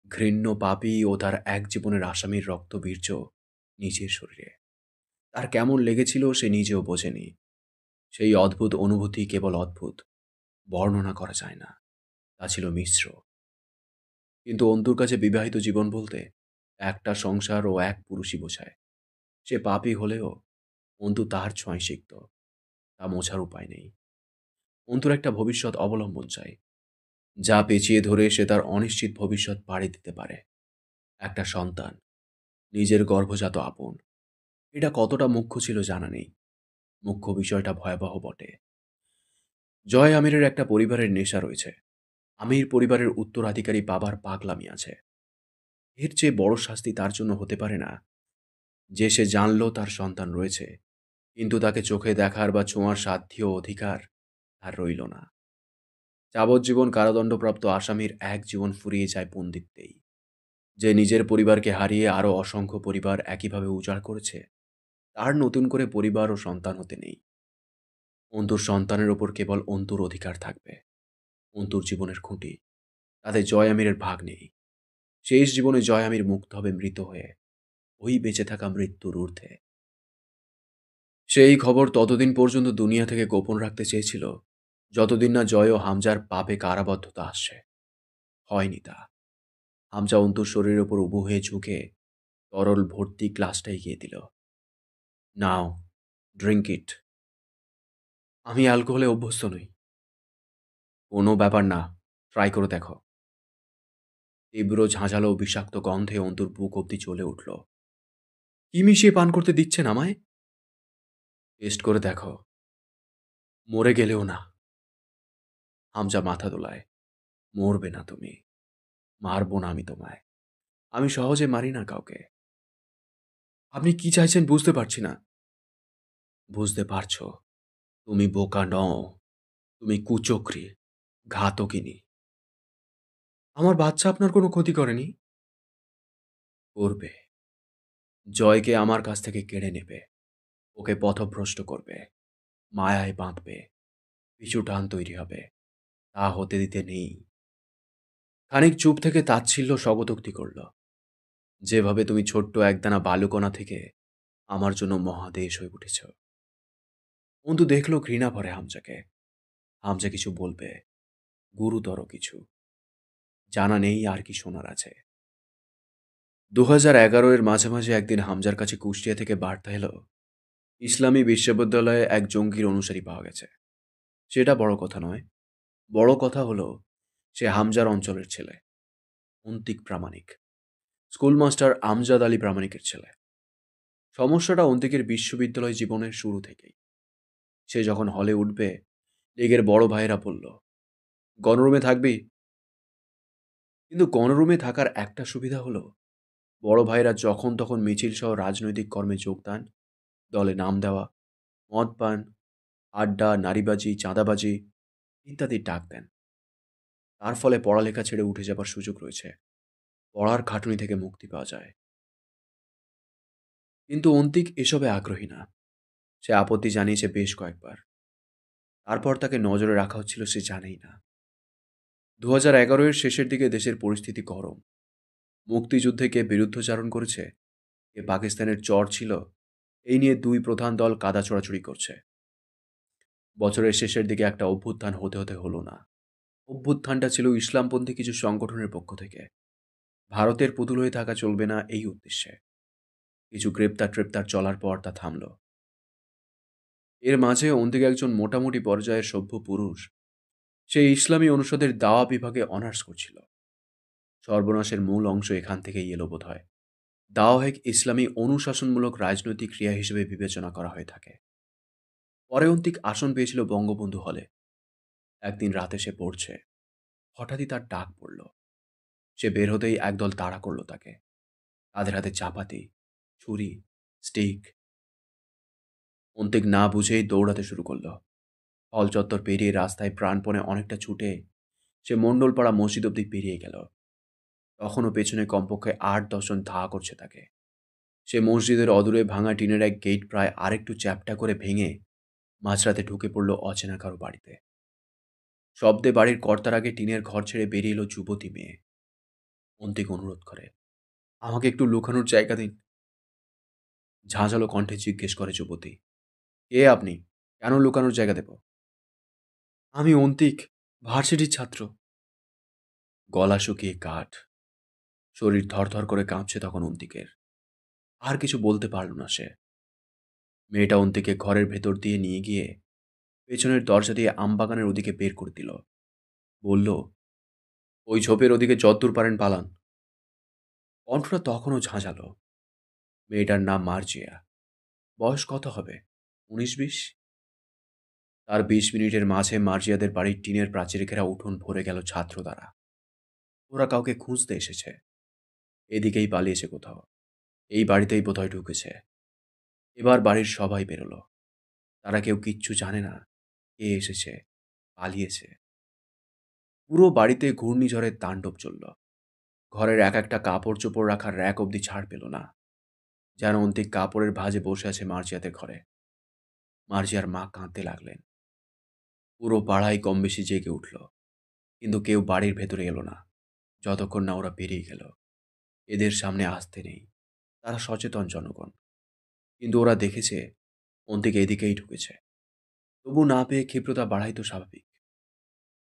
ঘৃণ্য পাপী ও তার এক জীবনের আসামির রক্তবীর্য নিজের শরীরে। তার কেমন লেগেছিল সে নিজেও বোঝেনি। সেই অদ্ভুত অনুভূতি কেবল অদ্ভুত, বর্ণনা করা যায় না। তা ছিল মিশ্র। কিন্তু অন্তুর কাছে বিবাহিত জীবন বলতে একটা সংসার ও এক পুরুষই বোঝায়। সে পাপী হলেও অন্তু তার ছোঁয়ায় সিক্ত। তা মোছার উপায় নেই। অন্তুর একটা ভবিষ্যৎ অবলম্বন চাই, যা পেঁচিয়ে ধরে সে তার অনিশ্চিত ভবিষ্যৎ পাড়ি দিতে পারে। একটা সন্তান, নিজের গর্ভজাত আপন। এটা কতটা মুখ্য ছিল জানা নেই। মুখ্য বিষয়টা ভয়াবহ বটে। জয় আমিরের একটা পরিবারের নেশা রয়েছে। আমির পরিবারের উত্তরাধিকারী বাবার পাগলামি আছে। এর চেয়ে বড় শাস্তি তার জন্য হতে পারে না যে সে জানল তার সন্তান রয়েছে, কিন্তু তাকে চোখে দেখার বা ছোঁয়ার সাধ্য অধিকার তার রইল না। যাবজ্জীবন কারাদণ্ডপ্রাপ্ত আসামির এক জীবন ফুরিয়ে যায় বন্দিত্বেই। যে নিজের পরিবারকে হারিয়ে আরও অসংখ্য পরিবার একইভাবে উজাড় করেছে, তার নতুন করে পরিবার ও সন্তান হতে নেই। অন্তুর সন্তানের ওপর কেবল অন্তুর অধিকার থাকবে। অন্তুর জীবনের খুঁটি, তাতে জয় আমিরের ভাগ নেই। শেষ জীবনে জয় আমির মুক্ত হবে মৃত হয়ে, ওই বেঁচে থাকা মৃত্যুর ঊর্ধ্বে। সেই খবর ততদিন পর্যন্ত দুনিয়া থেকে গোপন রাখতে চেয়েছিল যতদিন না জয় ও হামজার পাপে কারাবদ্ধতা আসছে। হয়নি তা। হামজা অন্তুর শরীরের ওপর উবু হয়ে ঝুঁকে তরল ভর্তি গ্লাসটা এগিয়ে দিল। নাও, ড্রিঙ্ক ইট। আমি অ্যালকোহলে অভ্যস্ত নই। কোনো ব্যাপার না, ট্রাই করে দেখো। তীব্র ঝাঁঝালো বিষাক্ত গন্ধে অন্তুর বুক অব্দি জ্বলে উঠল। কি মিশিয়ে পান করতে দিচ্ছেন আমায়? টেস্ট করে দেখো, মরে গেলেও না। হামজা মাথা দোলায়। মরবে না তুমি। মারবো না আমি তোমায়। আমি সহজে মারি না কাউকে। আপনি কি চাইছেন বুঝতে পারছি না। বুঝতে পারছো? তুমি বোকা নও। তুমি কুচক্রী, ঘাতকিনী। আমার বাচ্চা আপনার কোনো ক্ষতি করেনি। করবে। জয়কে আমার কাছ থেকে কেড়ে নেবে। ওকে পথভ্রষ্ট করবে। মায়ায় বাঁধবে। পিছু টান তৈরি হবে। তা হতে দিতে নেই। খানিক চুপ থেকে তাচ্ছিল্য স্বগতোক্তি করল। যেভাবে তুমি ছোট্ট একদানা বালুকণা থেকে আমার জন্য মহাদেশ হয়ে উঠেছ। অন্তু দেখল ঘৃণা ভরে হামজাকে। হামজা কিছু বলবে, গুরুতর কিছু। জানা নেই আর কি শোনার আছে। 2011 মাঝামাঝি একদিন হামজার কাছে কুষ্টিয়া থেকে বার্তা এলো, ইসলামী বিশ্ববিদ্যালয়ে এক জঙ্গির অনুসারী পাওয়া গেছে। সেটা বড় কথা নয়। বড় কথা হলো সে হামজার অঞ্চলের ছেলে, অন্তিক প্রামাণিক। স্কুলমাস্টার আমজাদ আলী প্রামাণিকের ছেলে। সমস্যাটা অন্তিকের বিশ্ববিদ্যালয় জীবনের শুরু থেকেই। সে যখন হলে উঠবে, লীগের বড় ভাইয়েরা বলল, গণরুমে থাকবি। কিন্তু গণরুমে থাকার একটা সুবিধা হলো, বড় ভাইয়েরা যখন তখন মিছিল সহ রাজনৈতিক কর্মে যোগদান, দলে নাম দেওয়া, মদ পান, আড্ডা, নারীবাজি, চাঁদাবাজি ইত্যাদি ডাক দেন। তার ফলে পড়ালেখা ছেড়ে উঠে যাবার সুযোগ রয়েছে। পড়ার খাটুনি থেকে মুক্তি পাওয়া যায়। কিন্তু অন্তিক এসবে আগ্রহী না। সে আপত্তি জানিয়েছে বেশ কয়েকবার। তারপর তাকে নজরে রাখা হচ্ছিল সে জানেই না। 2011 শেষের দিকে দেশের পরিস্থিতি গরম। মুক্তিযুদ্ধে কে বিরুদ্ধচারণ করেছে, কে পাকিস্তানের চর ছিল, এই নিয়ে দুই প্রধান দল কাদা ছোড়াছুড়ি করছে। বছরের শেষের দিকে একটা অভ্যুত্থান হতে হতে হলো না। অভ্যুত্থানটা ছিল ইসলামপন্থী কিছু সংগঠনের পক্ষ থেকে। ভারতের পুতুল হয়ে থাকা চলবে না এই উদ্দেশ্যে। কিছু গ্রেপ্তার চলার পর তা থামল। এর মাঝে অন্তিক একজন মোটামুটি পর্যায়ের সভ্য পুরুষ। সে ইসলামী অনুষদের দাওয়া বিভাগে অনার্স করছিল। সর্বনাশের মূল অংশ এখান থেকেই এলো বোধ হয়। দাওয়াহেক ইসলামী অনুশাসনমূলক রাজনৈতিক ক্রিয়া হিসেবে বিবেচনা করা হয়ে থাকে। পরে অন্তিক আসন পেয়েছিল বঙ্গবন্ধু হলে। একদিন রাতে সে পড়ছে, হঠাৎই তার ডাক পড়ল। সে বের হতেই একদল তাড়া করল তাকে। তাদের হাতে চাপাতি, ছুরি, স্টিক। অন্তিক না বুঝেই দৌড়াতে শুরু করল। হল চত্বর পেরিয়ে রাস্তায় প্রাণপণে অনেকটা ছুটে সে মণ্ডলপাড়া মসজিদ অব্দি পেরিয়ে গেল। তখনও পেছনে কমপক্ষে 8-10 জন ধাওয়া করছে তাকে। সে মসজিদের অদূরে ভাঙা টিনের এক গেট প্রায় আরেকটু চ্যাপ্টা করে ভেঙে মাঝরাতে ঢুকে পড়ল অচেনা কারো বাড়িতে। শব্দে বাড়ির কর্তার আগে টিনের ঘর ছেড়ে বেরিয়ে এলো যুবতী মেয়ে। অন্তিক অনুরোধ করে, আমাকে একটু লুকানোর জায়গা দিন। ঝাঁঝালো কণ্ঠে জিজ্ঞেস করে যুবতী, কে আপনি? কেন লুকানোর জায়গা দেব? আমি অন্তিক, ভার্সিটির ছাত্র। গলা শুকিয়ে কাঠ। শরীর ধরধর করে কাঁপছে তখন অন্তিকের। আর কিছু বলতে পারল না সে। মেয়েটা অন্তিকে ঘরের ভেতর দিয়ে নিয়ে গিয়ে পেছনের দরজা দিয়ে আমবাগানের ওদিকে বের করে দিল। বলল, ওই ঝোপের ওদিকে যদ্দূর পারেন পালান। কণ্ঠটা তখনও ঝাঁঝালো। মেয়েটার নাম মার্জিয়া। বয়স কত হবে, 19-20। তার 20 মিনিটের মাঝে মার্জিয়াদের বাড়ির টিনের প্রাচীর ঘেরা উঠোন ভরে গেল ছাত্র দ্বারা। ওরা কাউকে খুঁজতে এসেছে। এদিকেই পালিয়েছে কোথাও। এই বাড়িতেই বোধহয় ঢুকেছে। এবার বাড়ির সবাই বেরোলো। তারা কেউ কিচ্ছু জানে না কে এসেছে, পালিয়েছে। পুরো বাড়িতে ঘূর্ণিঝড়ের তাণ্ডব চলল। ঘরের এক একটা কাপড় চোপড় রাখার র‍্যাক অবধি ছাড় পেল না। যেন অন্তিক কাপড়ের ভাঁজে বসে আছে মার্জিয়াদের ঘরে। মার্জিয়ার মা কাঁদতে লাগলেন। পুরো পাড়ায় কম বেশি জেগে উঠল। কিন্তু কেউ বাড়ির ভেতরে এলো না, যতক্ষণ না ওরা বেরিয়ে গেল। এদের সামনে আসতে নেই। তারা সচেতন জনগণ। কিন্তু ওরা দেখেছে অন্তিক এদিকেই ঢুকেছে। তবু না পেয়ে ক্ষিপ্রতা বাড়াই তো স্বাভাবিক।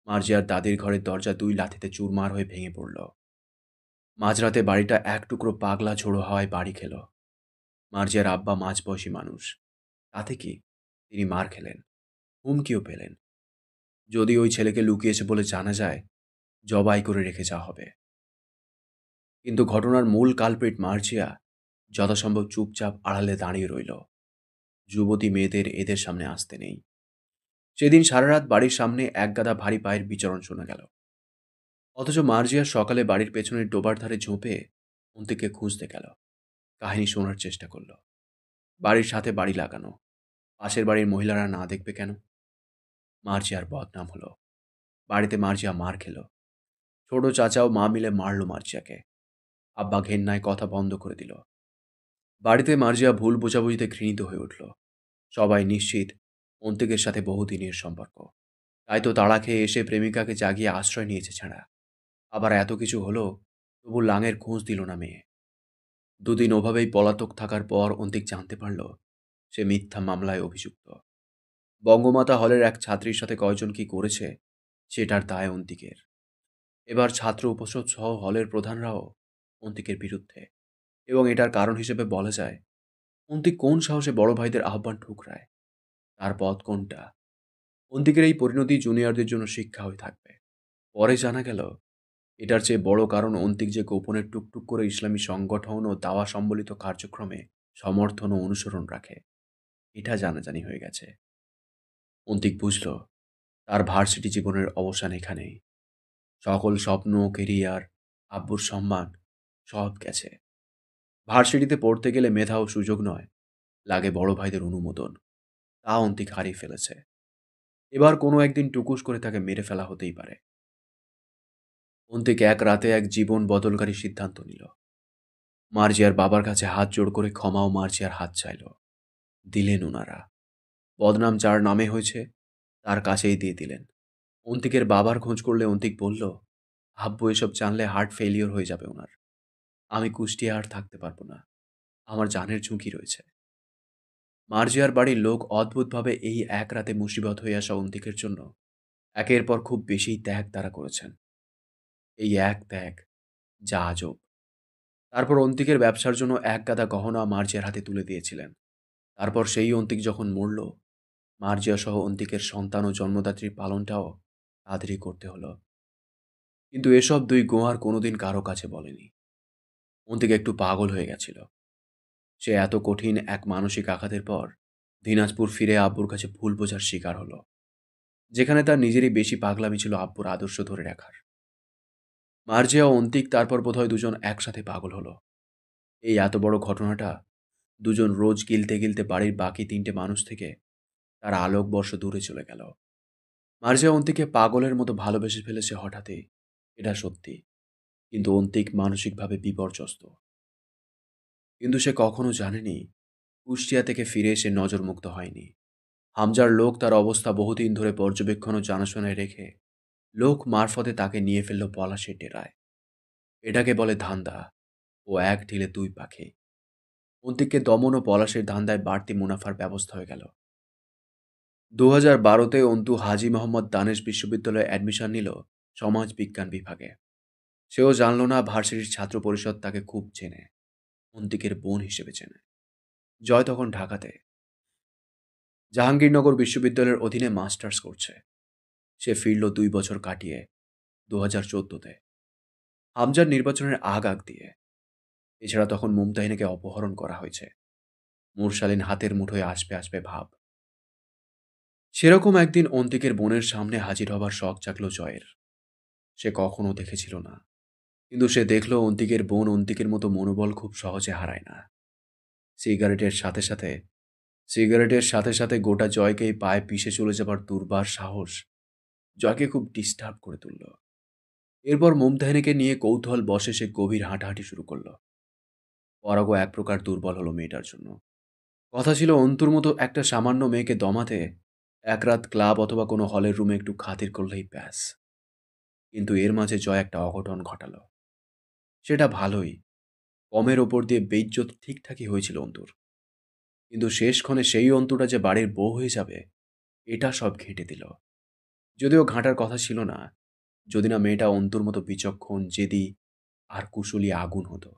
মার্জিয়ার দাদির ঘরের দরজা 2 লাথিতে চুরমার হয়ে ভেঙে পড়ল। মাঝরাতে বাড়িটা এক টুকরো পাগলা ঝোড়ো হাওয়ায় বাড়ি খেল। মার্জিয়ার আব্বা মাঝবয়সী মানুষ। তাতে কি, তিনি মার খেলেন, হুমকিও পেলেন। যদি ওই ছেলেকে লুকিয়েছে বলে জানা যায়, জবাই করে রেখে যাওয়া হবে। কিন্তু ঘটনার মূল কালপ্রিট মার্জিয়া যথাসম্ভব চুপচাপ আড়ালে দাঁড়িয়ে রইল। যুবতী মেয়েদের এদের সামনে আসতে নেই। সেদিন সারা রাত বাড়ির সামনে একগাদা ভারী পায়ের বিচরণ শোনা গেল। অথচ মার্জিয়া সকালে বাড়ির পেছনের ডোবার ধারে ঝোপে অন্তিকে খুঁজতে গেল। কাহিনী শোনার চেষ্টা করল। বাড়ির সাথে বাড়ি লাগানো, পাশের বাড়ির মহিলারা না দেখবে কেন? মার্জিয়ার বদনাম হলো। বাড়িতে মার্জিয়া মার খেল। ছোট চাচা ও মা মিলে মারল মার্জিয়াকে। আব্বা ঘেন্নায় কথা বন্ধ করে দিল। বাড়িতে মার্জিয়া ভুল বোঝাবুঝিতে ঘৃণিত হয়ে উঠল। সবাই নিশ্চিত অন্তিকের সাথে বহুদিনের সম্পর্ক। তাই তো তাড়া খেয়ে এসে প্রেমিকাকে জাগিয়ে আশ্রয় নিয়েছে ছাড়া। আবার এত কিছু হলো, তবু লাঙের খোঁজ দিল না মেয়ে। দুদিন ওভাবেই পলাতক থাকার পর অন্তিক জানতে পারল সে মিথ্যা মামলায় অভিযুক্ত। বঙ্গমাতা হলের এক ছাত্রীর সাথে কয়জন কি করেছে, সেটার দায় অন্তিকের। এবার ছাত্র উপসদ সহ হলের প্রধানরাও অন্তিকের বিরুদ্ধে, এবং এটার কারণ হিসেবে বলা যায় অন্তিক কোন সাহসে বড় ভাইদের আহ্বান ঠুকরায়। তার পথ কোনটা? অন্তিকের এই পরিণতি জুনিয়রদের জন্য শিক্ষা হয়ে থাকবে। পরে জানা গেল এটার চেয়ে বড় কারণ অন্তিক যে গোপনে টুকটুক করে ইসলামী সংগঠন ও দাওয়া সম্বলিত কার্যক্রমে সমর্থন ও অনুসরণ রাখে, এটা জানাজানি হয়ে গেছে। অন্তিক বুঝল তার ভার্সিটি জীবনের অবসান এখানেই। সকল স্বপ্ন, কেরিয়ার, আব্বুর সম্মান সব গেছে। ভার্সিটিতে পড়তে গেলে মেধা ও সুযোগ নয়, লাগে বড় ভাইদের অনুমোদন। তা অন্তিক হারিয়ে ফেলেছে। এবার কোনো একদিন টুকুস করে তাকে মেরে ফেলা হতেই পারে। অন্তিক এক রাতে এক জীবন বদলকারী সিদ্ধান্ত নিল। মার্জিয়ার বাবার কাছে হাত জোড় করে ক্ষমা ও মার্জিয়ার হাত চাইল। দিলেন ওনারা। বদনাম যার নামে হয়েছে তার কাছেই দিয়ে দিলেন। অন্তিকের বাবার খোঁজ করলে অন্তিক বলল, আব্বু এসব জানলে হার্ট ফেলিওর হয়ে যাবে ওনার। আমি কুষ্টিয়া আর থাকতে পারবো না। আমার জানের ঝুঁকি রয়েছে। মার্জিয়ার বাড়ির লোক অদ্ভুতভাবে এই এক রাতে মুসিবত হয়ে আসা অন্তিকের জন্য একের পর খুব বেশি ত্যাগ তারা করেছেন। এই এক ত্যাগ যা আজব। তারপর অন্তিকের ব্যবসার জন্য এক গাদা গহনা মার্জিয়ার হাতে তুলে দিয়েছিলেন। তারপর সেই অন্তিক যখন মরল, মার্জিয়া সহ অন্তিকের সন্তান ও জন্মদাত্রীর পালনটাও তাদেরই করতে হলো। কিন্তু এসব দুই গোয়ার কোনোদিন কারো কাছে বলেনি। অন্তিক একটু পাগল হয়ে গেছিল। সে এত কঠিন এক মানসিক আঘাতের পর দিনাজপুর ফিরে আব্বুর কাছে ভুল বোঝার শিকার হলো, যেখানে তার নিজেরই বেশি পাগলামি ছিল আব্বুর আদর্শ ধরে রাখার। মার্জিয়া ও অন্তিক তারপর বোধহয় দুজন একসাথে পাগল হলো। এই এত বড় ঘটনাটা দুজন রোজ গিলতে গিলতে বাড়ির বাকি তিনটে মানুষ থেকে তার আলোকবর্ষ দূরে চলে গেল। মার্জিয়া অন্তিককে পাগলের মতো ভালোবেসে ফেলেছে হঠাৎই, এটা সত্যি। কিন্তু অন্তিক মানসিকভাবে বিপর্যস্ত। কিন্তু সে কখনো জানেনি কুষ্টিয়া থেকে ফিরে এসে নজরমুক্ত হয়নি। হামজার লোক তার অবস্থা বহুদিন ধরে পর্যবেক্ষণ ও জানাশোনায় রেখে লোক মারফতে তাকে নিয়ে ফেলল পলাশের ডেরায়। এটাকে বলে ধান্দা, ও এক ঢিলে দুই পাখি। অন্তিককে দমন ও পলাশের ধান্দায় বাড়তি মুনাফার ব্যবস্থা হয়ে গেল। 2012-তে অন্তু হাজী মোহাম্মদ দানেশ বিশ্ববিদ্যালয়ে অ্যাডমিশন নিল সমাজ বিজ্ঞান বিভাগে। সেও জানল না ভার্সিটির ছাত্র পরিষদ তাকে খুব চেনে, অন্তিকের বোন হিসেবে চেনে। জয় তখন ঢাকাতে জাহাঙ্গীরনগর বিশ্ববিদ্যালয়ের অধীনে মাস্টার্স করছে। সে ফিরল 2 বছর কাটিয়ে 2014-তে, হামজার নির্বাচনের আগ দিয়ে। এছাড়া তখন মুমতাহিনাকে অপহরণ করা হয়েছে। মুরসালিন হাতের মুঠোয় আসবে আসবে ভাব। সেরকম একদিন অন্তিকের বোনের সামনে হাজির হবার শখ জাগল জয়ের। সে কখনো দেখেছিল না, কিন্তু সে দেখল অন্তিকের বোন অন্তিকের মতো মনোবল খুব সহজে হারায় না। সিগারেটের সাথে সাথে সিগারেটের সাথে সাথে গোটা জয়কেই পায়ে পিষে চলে যাবার দুর্বার সাহস জয়কে খুব ডিস্টার্ব করে তুলল। এরপর মুমতাহিনীকে নিয়ে কৌতূহল বশে সে গভীর হাঁটাহাঁটি শুরু করল। পরাগও এক প্রকার দুর্বল হলো মেয়েটার জন্য। কথা ছিল অন্তুর মতো একটা সামান্য মেয়েকে দমাতে এক রাত ক্লাব অথবা কোনো হলের রুমে একটু খাতির করলেই ব্যাস। কিন্তু এর মাঝে জয় একটা অঘটন ঘটালো। সেটা ভালোই, কমের ওপর দিয়ে বেইজ্জত ঠিকঠাকই হয়েছিল অন্তুর। কিন্তু শেষক্ষণে সেই অন্তুটা যে বাড়ির বউ হয়ে যাবে, এটা সব ঘেঁটে দিল। যদিও ঘাঁটার কথা ছিল না, যদি না মেয়েটা অন্তুর মতো বিচক্ষণ, জেদি আর কুশলী আগুন হতো।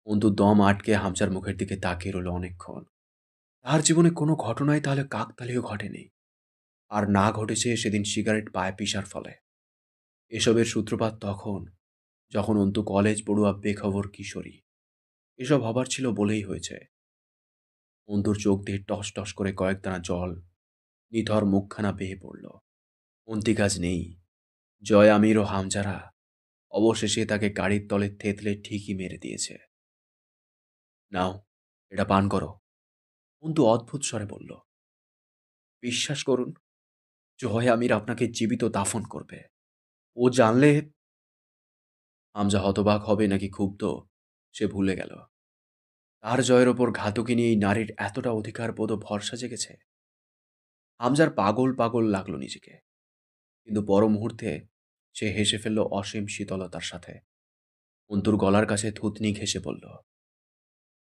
অন্তু দম আটকে হামজার মুখের দিকে তাকিয়ে রইল অনেকক্ষণ। তার জীবনে কোনো ঘটনাই তাহলে কাকতালীয় ঘটেনি, আর না ঘটেছে সেদিন সিগারেট পায়ে পিসার ফলে। এসবের সূত্রপাত তখন, যখন অন্তু কলেজ পড়ুয়া বেখবর কিশোরী। এসব হবার ছিল বলেই হয়েছে। অন্তুর চোখ দিয়ে টস টস করে কয়েক দানা জল নিথর মুখখানা বেয়ে পড়ল। অন্তিকাজ নেই, জয় আমির ও হামজারা অবশেষে তাকে গাড়ির তলে থেতলে ঠিকই মেরে দিয়েছে। নাও, এটা পান করো, অন্তু অদ্ভুত স্বরে বলল। বিশ্বাস করুন, জয় আমির আপনাকে জীবিত দাফন করবে। ও জানলে। হামজা হতবাক হবে নাকি ক্ষুব্ধ সে ভুলে গেল। তার জয়ের ওপর ঘাতকিনী এই নারীর এতটা অধিকার বোধ ও ভরসা জেগেছে। হামজার পাগল পাগল লাগলো নিজেকে, কিন্তু পর মুহূর্তে সে হেসে ফেলল অসীম শীতলতার সাথে। অন্তুর গলার কাছে থুতনি ঘেঁষে বলল,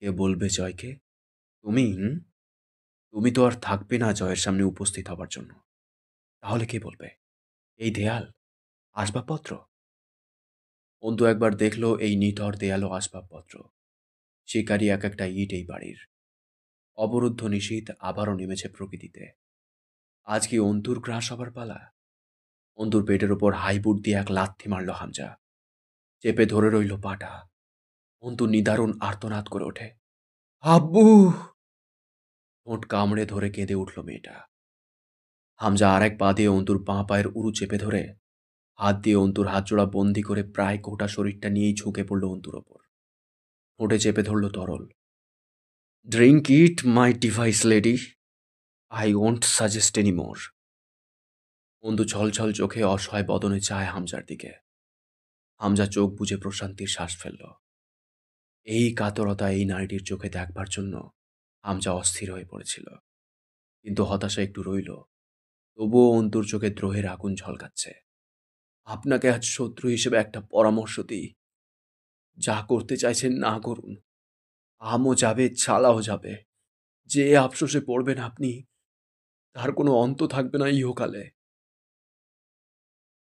কে বলবে জয়কে? তুমি? তুমি তো আর থাকবে না জয়ের সামনে উপস্থিত হবার জন্য। তাহলে কে বলবে? এই দেয়াল, আসবাবপত্র? অন্তু একবার দেখল এই নিথর দেয়াল ও আসবাবপত্র। শিকারী এক একটা ইট এই বাড়ির। অবরুদ্ধ নিশীথ আবারও নেমেছে প্রকৃতিতে। আজ কি অন্তুর গ্রাস হবার পালা? অন্তুর পেটের ওপর হাইবুট দিয়ে এক লাথি মারল হামজা। চেপে ধরে রইল পাটা। অন্তু নিদারুণ আর্তনাদ করে ওঠে, আব্বু! ঠোঁট কামড়ে ধরে কেঁদে উঠল মেয়েটা। হামজা আর এক পা দিয়ে অন্তুর বাঁ পায়ের উরু চেপে ধরে হাত দিয়ে অন্তুর হাতজোড়া বন্দি করে প্রায় গোটা শরীরটা নিয়েই ঝুঁকে পড়ল অন্তুর ওপর। ঠোঁটে চেপে ধরল তরল। Drink it my device lady, I won't suggest any more. Antu ছলছল চোখে অসহায় বদনে চায় হামজার দিকে। হামজা চোখ বুজে প্রশান্তির শ্বাস ফেলল। এই কাতরতা এই নারীটির চোখে দেখবার জন্য হামজা অস্থির হয়ে পড়েছিল। কিন্তু হতাশা একটু রইল। তবুও অন্তুর চোখে দ্রোহের আগুন ঝলকাচ্ছে। আপনাকে আজ শত্রু হিসেবে একটা পরামর্শ দিই, যা করতে চাইছেন না করুন। আমও যাবে, ছালাও যাবে। যে আফসোসে পড়বেন আপনি, তার কোনো অন্ত থাকবে না ইহকালে।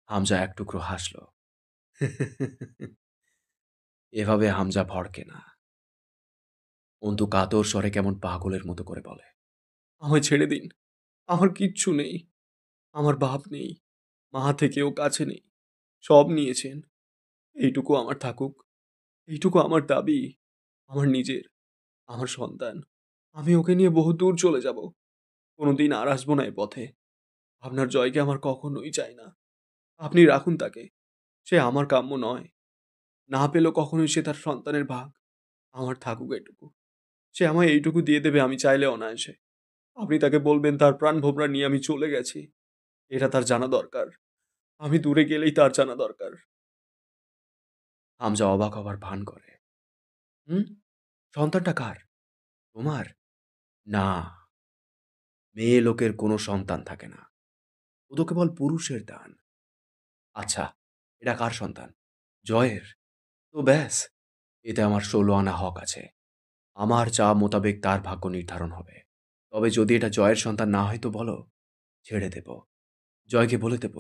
হামজা এক টুকরো হাসল। এভাবে হামজা ভড়কে না। অন্তু কাতর স্বরে কেমন পাগলের মতো করে বলে, আমায় ছেড়ে দিন। আমার কিচ্ছু নেই। আমার বাপ নেই, মা থেকেও কাছে নেই। সব নিয়েছেন। এইটুকু আমার থাকুক। এইটুকু আমার দাবি। আমার নিজের, আমার সন্তান। আমি ওকে নিয়ে বহু দূর চলে যাব। কোনোদিন আর আসবো না এ পথে। আপনার জয়কে আমার কখনোই চাই না। আপনি রাখুন তাকে। সে আমার কাম্য নয়। না পেলেও কখনোই সে তার সন্তানের ভাগ। আমার থাকুক এটুকু। সে আমায় এইটুকু দিয়ে দেবে আমি চাইলে অনায়াসে। আপনি তাকে বলবেন তার প্রাণ ভোমরা নিয়ে আমি চলে গেছি। এটা তার জানা দরকার। আমি দূরে গেলেই তার জানা দরকার। হামজা অবাক হবার ভান করে। হুম? সন্তানটা কার? তোমার? না, মেয়ে লোকের কোনো সন্তান থাকে না। ও তো কেবল পুরুষের দান। আচ্ছা, এটা কার সন্তান? জয়ের? তো ব্যাস, এতে আমার ১৬ আনা হক আছে। আমার চাওয়া মোতাবেক তার ভাগ্য নির্ধারণ হবে। তবে যদি এটা জয়ের সন্তান না হয় তো বলো, ছেড়ে দেব। জয়কে বলে দেব,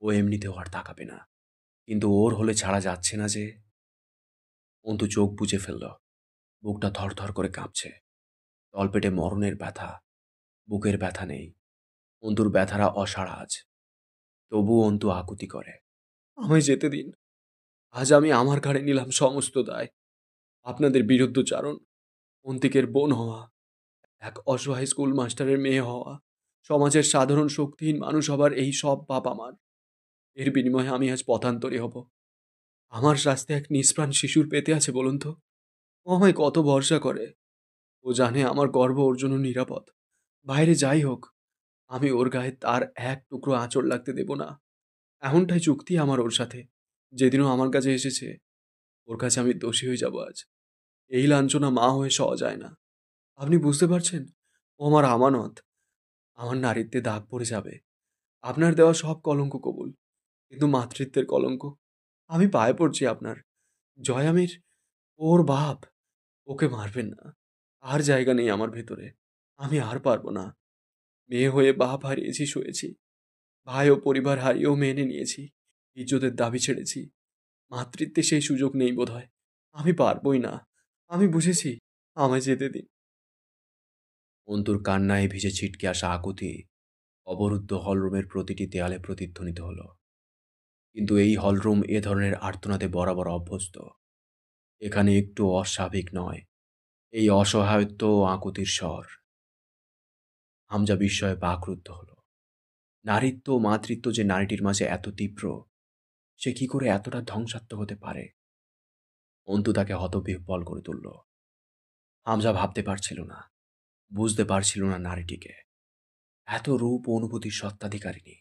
ও এমনিতেও আর তাকাবে না। কিন্তু ওর হলে ছাড়া যাচ্ছে না যে। অন্তু চোখ বুজে ফেলল। বুকটা থরথর করে কাঁপছে। তলপেটে মরণের ব্যথা। বুকের ব্যথা নেই। অন্তুর ব্যথারা অসাড় আজ। তবুও অন্তু আকুতি করে, আমায় যেতে দিন। আজ আমি আমার ঘাড়ে নিলাম সমস্ত দায়। আপনাদের বিরুদ্ধচারণ, অন্তিকের বোন হওয়া, এক অসহায় স্কুল মাস্টারের মেয়ে হওয়া, সমাজের সাধারণ শক্তিহীন মানুষ হবার এই সব পাপ আমার। এর বিনিময়ে আমি আজ পথান্তরী হব। আমার শাস্তি এক নিষ্প্রাণ শিশুর পেতে আছে বলুন তো? ও আমায় কত ভরসা করে। ও জানে আমার গর্ব ওর জন্য নিরাপদ। বাইরে যাই হোক, আমি ওর গায়ে তার এক টুকরো আঁচড় লাগতে দেব না। এমনটাই চুক্তি আমার ওর সাথে। যেদিনও আমার কাছে এসেছে, ওর কাছে আমি দোষী হয়ে যাব আজ। এই লাঞ্ছনা মা হয়ে সওয়া যায় না। আপনি বুঝতে পারছেন? ও আমার আমানত। আমার নারীত্বে দাগ পড়ে যাবে। আপনার দেওয়া সব কলঙ্ক কবুল, কিন্তু মাতৃত্বের কলঙ্ক। আমি পায়ে পড়ছি আপনার। জয় আমির, ওর বাপ। ওকে মারবেন না। আর জায়গা নেই আমার ভেতরে। আমি আর পারবো না। মেয়ে হয়ে বাপ হারিয়েছি, সয়েছি। ভাই ও পরিবার হারিয়েও মেনে নিয়েছি। ইজ্জতের দাবি ছেড়েছি। মাতৃত্বে সেই সুযোগ নেই বোধহয়। আমি পারবই না। আমি বুঝেছি। আমায় যেতে দিন। অন্তুর কান্নায় ভিজে ছিটকে আসা আকুতি অবরুদ্ধ হলরুমের প্রতিটি দেয়ালে প্রতিধ্বনিত হলো। কিন্তু এই হলরুম এ ধরনের আর্তনাদে বরাবর অভ্যস্ত। এখানে একটু অস্বাভাবিক নয়। এই অসহায়ত্ব ও আকুতির স্বর। হামজা বিস্ময়ে বাকরুদ্ধ হল। নারীত্ব ও মাতৃত্ব যে নারীটির মাঝে এত তীব্র, সে কি করে এতটা ধ্বংসাত্মক হতে পারে? অন্তু তাকে হতবিহ্বল করে তুলল। হামজা ভাবতে পারছিল না, বুঝতে পারছিল না নারীটিকে। এত রূপ ও অনুভূতির সত্ত্বাধিকারিণী।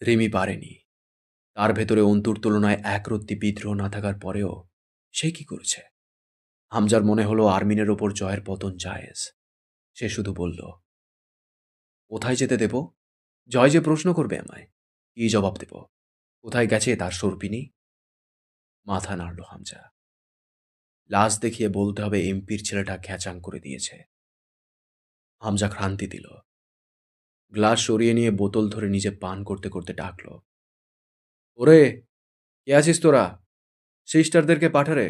রিমি পারেনি। তার ভেতরে অন্তুর তুলনায় একরত্তি বিদ্রোহ না থাকার পরেও সে কি করেছে? হামজার মনে হলো আরমিনের ওপর জয়ের পতন জায়েজ। সে শুধু বলল, কোথায় যেতে দেব? জয় যে প্রশ্ন করবে আমায়, কি জবাব দেব? কোথায় গেছে তার সর্পিনী? মাথা নাড়ল হামজা। লাশ দেখিয়ে বলতে হবে এমপির ছেলেটা ঘ্যাচাং করে দিয়েছে। হামজা ক্রান্তি দিল। গ্লাস সরিয়ে নিয়ে বোতল ধরে নিজে পান করতে করতে ডাকল, ওরে, কে আছিস তোরা? সিস্টারদেরকে পাঠারে।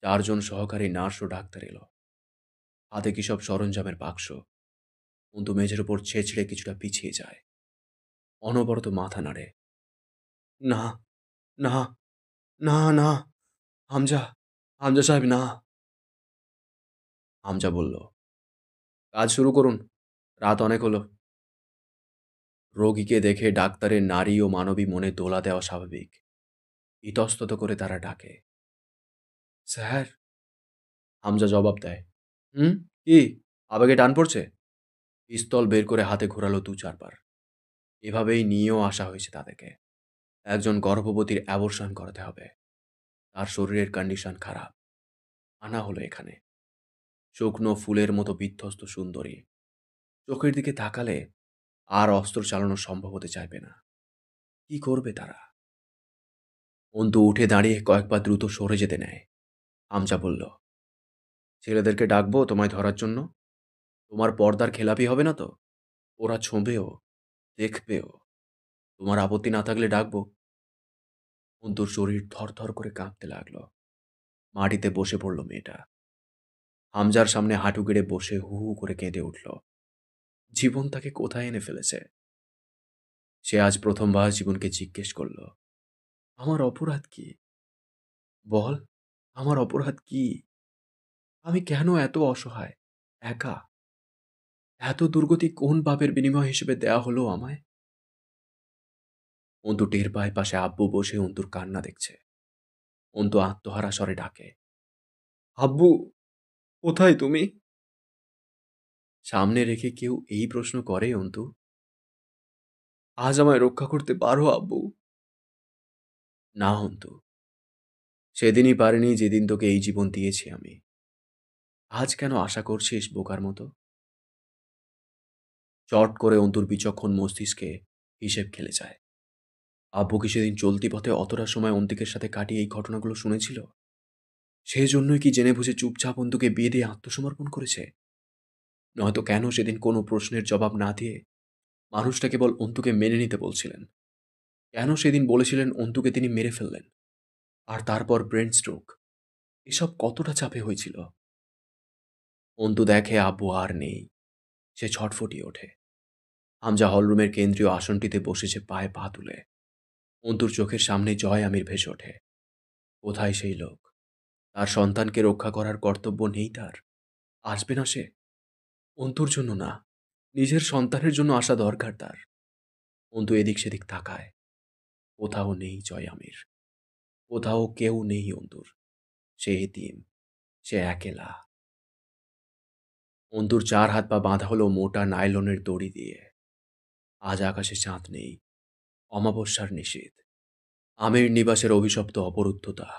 4 জন সহকারী নার্স ও ডাক্তার এলো। হাতে কি সব সরঞ্জামের বাক্স। অন্তু মেঝের ওপর ছেঁচড়ে কিছুটা পিছিয়ে যায়। অনবরত মাথা নাড়ে। না, না, না, না, হামজা, হামজা সাহেব, না। হামজা বলল, কাজ শুরু করুন, রাত অনেক হলো। রোগীকে দেখে ডাক্তারের নারী ও মানবী মনে দোলা দেওয়া স্বাভাবিক। ইতস্তত করে তারা ডাকে, স্যার। হামজা জবাব দেয়, হুম, কি? আবেগে টান পড়ছে? পিস্তল বের করে হাতে ঘোরালো 2-4 বার। এভাবেই নিয়েও আসা হয়েছে তাদেরকে। একজন গর্ভবতীর অ্যাবর্শন করাতে হবে। তার শরীরের কন্ডিশন খারাপ। আনা হলো এখানে। শুকনো ফুলের মতো বিধ্বস্ত সুন্দরী। চোখের দিকে তাকালে আর অস্ত্র চালানো সম্ভব হতে চাইবে না। কি করবে তারা? অন্তু উঠে দাঁড়িয়ে কয়েকবার দ্রুত সরে যেতে নেয়। হামজা বলল, ছেলেদেরকে ডাকবো তোমায় ধরার জন্য? তোমার পর্দার খেলাপি হবে না তো? ওরা ছোঁবেও, দেখবেও। তোমার আপত্তি না থাকলে ডাকবো। অন্তুর শরীর থরথর করে কাঁপতে লাগলো। মাটিতে বসে পড়ল মেয়েটা। হামজার সামনে হাঁটু গেড়ে বসে হু হু করে কেঁদে উঠল। জীবন তাকে কোথায় এনে ফেলেছে? সে আজ প্রথমবার জীবনকে জিজ্ঞেস করল, আমার অপরাধ কি? বল, আমার অপরাধ কি? আমি কেন এত অসহায়, একা? এত দুর্গতি কোন পাপের বিনিময় হিসেবে দেয়া হলো আমায়? অন্তু টের পায় পাশে আব্বু বসে অন্তুর কান্না দেখছে। অন্তু আত্মহারা স্বরে ডাকে, আব্বু, কোথায় তুমি? সামনে রেখে কেউ এই প্রশ্ন করে অন্তু? আজ আমায় রক্ষা করতে পারো আব্বু? না অন্তু, সেদিনই পারিনি যেদিন তোকে এই জীবন দিয়েছি আমি। আজ কেন আশা করছিস বোকার মতো? চট করে অন্তুর বিচক্ষণ মস্তিষ্কে হিসেব খেলে যায়। আব্বু কি সেদিন চলতি পথে অতটা সময় অন্তিকের সাথে কাটিয়ে এই ঘটনাগুলো শুনেছিল? সেজন্যই কি জেনে বুঝে চুপচাপ অন্তুকে বিয়ে দিয়ে আত্মসমর্পণ করেছে? নয়তো কেন সেদিন কোনো প্রশ্নের জবাব না দিয়ে মানুষটা কেবল অন্তুকে মেনে নিতে বলছিলেন? কেন সেদিন বলেছিলেন অন্তুকে তিনি মেরে ফেললেন, আর তারপর ব্রেন স্ট্রোক? এসব কতটা চাপে হয়েছিল? অন্তু দেখে আব্বু আর নেই। সে ছটফটিয়ে ওঠে। হামজা হলরুমের কেন্দ্রীয় আসনটিতে বসেছে পায়ে পা তুলে। অন্তুর চোখের সামনে জয় আমির ভেসে ওঠে। কোথায় সেই লোক? তার সন্তানকে রক্ষা করার কর্তব্য নেই তার? আসবে না সে? অন্তুর জন্য না, নিজের সন্তানের জন্য আসা দরকার তার। অন্তু এদিক সেদিক তাকায়। কোথাও নেই জয় আমির। কোথাও কেউ নেই অন্তুর। সে এতিম। সে একেলা। অন্তুর 4 হাত পা বাঁধা হলো মোটা নাইলনের দড়ি দিয়ে। আজ আকাশে চাঁদ নেই। অমাবস্যার নিশীথ। আমির নিবাসের অভিশপ্ত অপরুদ্ধতা।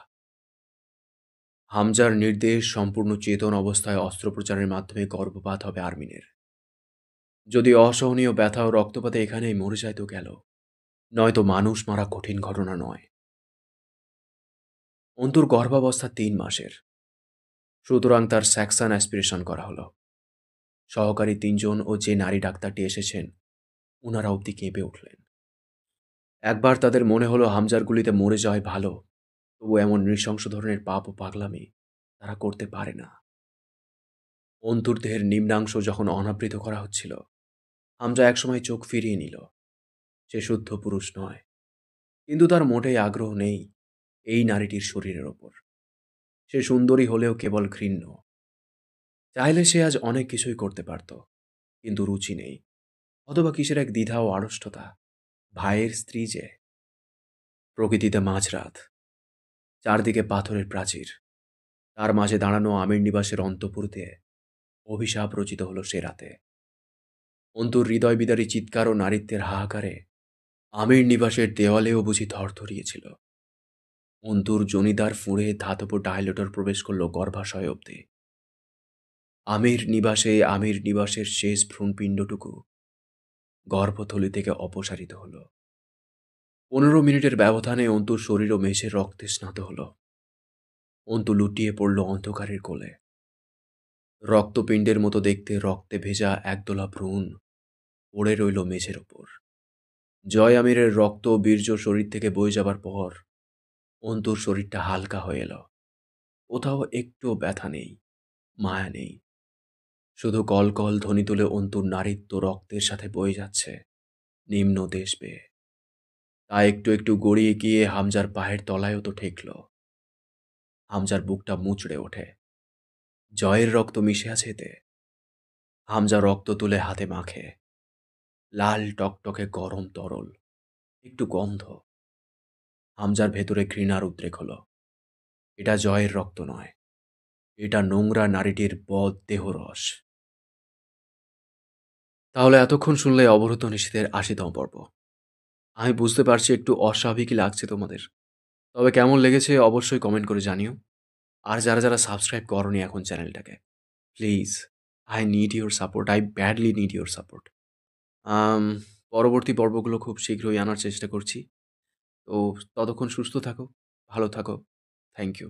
হামজার নির্দেশ সম্পূর্ণ চেতন অবস্থায় অস্ত্রোপচারের মাধ্যমে গর্ভপাত হবে আরমিনের। যদি অসহনীয় ব্যথা ও রক্তপাতে এখানেই মরে যায় তো গেল, নয়তো মানুষ মারা কঠিন ঘটনা নয়। অন্তুর গর্ভাবস্থা 3 মাসের। সুতরাং তার স্যাকসন অ্যাসপিরেশন করা হলো। সহকারী 3 জন ও যে নারী ডাক্তারটি এসেছেন, ওনারা অবধি কেঁপে উঠলেন। একবার তাদের মনে হলো হামজার গুলিতে মরে যাওয়াই ভালো, তবু এমন নৃশংস ধরনের পাপ ও পাগলামি তারা করতে পারে না। অন্তুর দেহের নিম্নাংশ যখন অনাবৃত করা হচ্ছিল, হামজা একসময় চোখ ফিরিয়ে নিল। সে শুদ্ধ পুরুষ নয়, কিন্তু তার মোটেই আগ্রহ নেই এই নারীটির শরীরের ওপর। সে সুন্দরী হলেও কেবল ঘৃণ্য। চাইলে সে আজ অনেক কিছুই করতে পারত, কিন্তু রুচি নেই, অথবা কিসের এক দ্বিধা ও আড়ষ্টতা। ভাইয়ের স্ত্রী যে। প্রকৃতিতে মাঝরাত, চারদিকে পাথরের প্রাচীর, তার মাঝে দাঁড়ানো আমির নিবাসের অন্তঃপুরতে অভিশাপ রচিত হলো সে রাতে। অন্তুর হৃদয় বিদারী চিৎকার ও নারীত্বের হাহাকারে আমির নিবাসের দেওয়ালেও বুঝি ধরধরিয়েছিল। অন্তুর জনিদার ফুঁড়ে ধাতব ডায়লেটর প্রবেশ করল গর্ভাশয় অব্দি। আমির নিবাসের শেষ ভ্রূণপিণ্ডটুকু গর্ভথলি থেকে অপসারিত হল। 15 মিনিটের ব্যবধানে অন্তুর শরীর ও মেঝের রক্তে স্নাত হল। অন্তু লুটিয়ে পড়ল অন্ধকারের কোলে। রক্তপিণ্ডের মতো দেখতে রক্তে ভেজা একদোলা ভ্রূণ পড়ে রইল মেঝের ওপর। জয় আমিরের রক্ত ও বীর্য শরীর থেকে বয়ে যাবার পর অন্তুর শরীরটা হালকা হয়ে এল। কোথাও একটুও ব্যথা নেই, মায়া নেই, শুধু কলকল ধ্বনি তুলে অন্তুর নারীত্ব রক্তের সাথে বয়ে যাচ্ছে নিম্ন দেশ বেয়ে। তা একটু একটু গড়িয়ে গিয়ে হামজার পায়ের তলায়ও তো ঠেকল। হামজার বুকটা মুচড়ে ওঠে। জয়ের রক্ত মিশে আছে এতে। হামজা রক্ত তুলে হাতে মাখে। লাল টকটকে গরম তরল, একটু গন্ধ। হামজার ভেতরে ঘৃণার উদ্রেক হলো। এটা জয়ের রক্ত নয়, এটা নোংরা নারীটির বদ দেহরস। তাহলে এতক্ষণ শুনলে অবরুদ্ধ নিষেধের ৮০তম পর্ব। আমি বুঝতে পারছি একটু অস্বাভাবিকই লাগছে তোমাদের, তবে কেমন লেগেছে অবশ্যই কমেন্ট করে জানিও। আর যারা যারা সাবস্ক্রাইব করনি এখন চ্যানেলটাকে, please, I need your support, I badly need your support. পরবর্তী পর্বগুলো খুব শীঘ্রই আনার চেষ্টা করছি। তো ততক্ষণ সুস্থ থাকো, ভালো থাকো। Thank you.